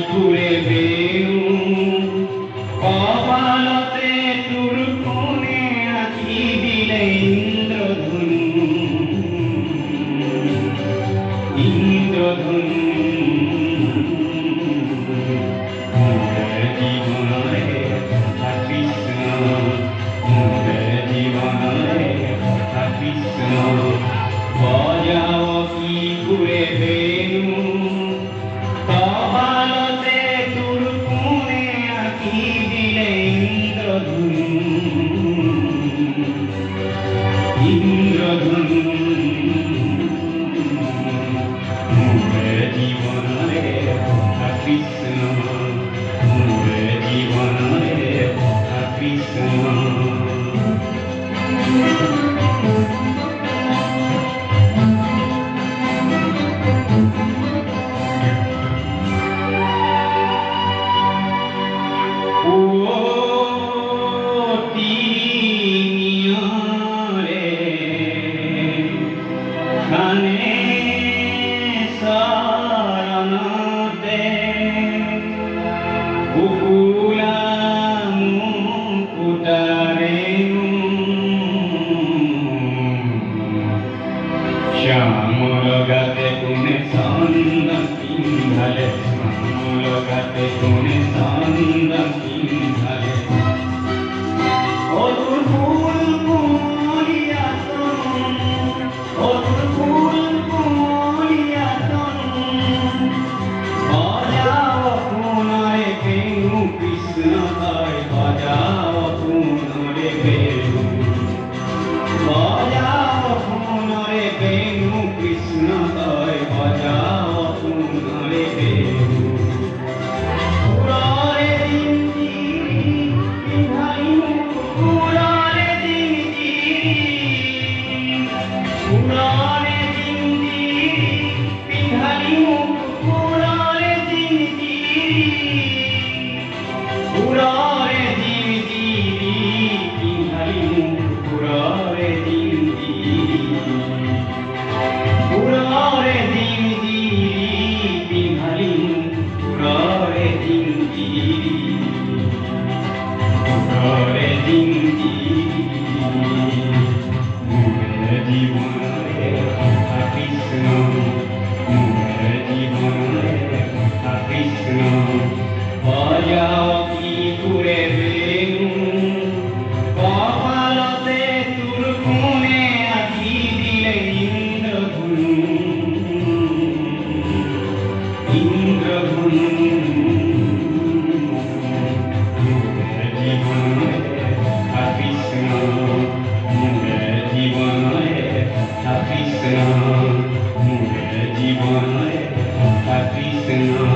ঘুরে বেনু কপালতে তোর কোণে আঁকি দিলে ইন্দ্রধনু জীবনে কৃষ্ণ জীবনে কৃষ্ণ বজাও কি ঘুরে বেনু কপালতে তোর কোণে আঁকি দিলে ইন্দ্রধনু জীবনে কৃষ্ণ জীবনে কৃষ্ণ শ্যামলগাতে কোনে সন্ধ্যা পিন্ধালে শ্যামলগাতে কোনে সন্ধ্যা পিন্ধালে অতুর ফুল কুমলিয়া অতুর ফুল কুমলিয়া বাজাও পুনরে বেনু কৃষ্ণ তাই বাজাও পুনরে বেনু বাজাও পুনরে বেনু কৃষ্ণ তাই বাজাও পুনরে বেনু পুরারে জিঞ্জিরি পিন্ধাইনু পুরারে জিঞ্জিরি পুরারে জিঞ্জিরি পিন্ধাইনু পুরারে জিঞ্জিরি পুরারে জিঞ্জিরি পিন্ধাইনু পুরারে জিঞ্জিরি পুরারে জিঞ্জিরি পিন্ধাইনু পুরারে জিঞ্জিরি পুরারে জিঞ্জিরি জীবনে কৃষ্ণ জীবনে কৃষ্ণ বাজাও কি ঘুরে বেনু কপালতে তোর কোণে আঁকি দিলে ইন্দ্রধনু জীবনে কৃষ্ণ জীবনে কৃষ্ণ জীবনে কৃষ্ণ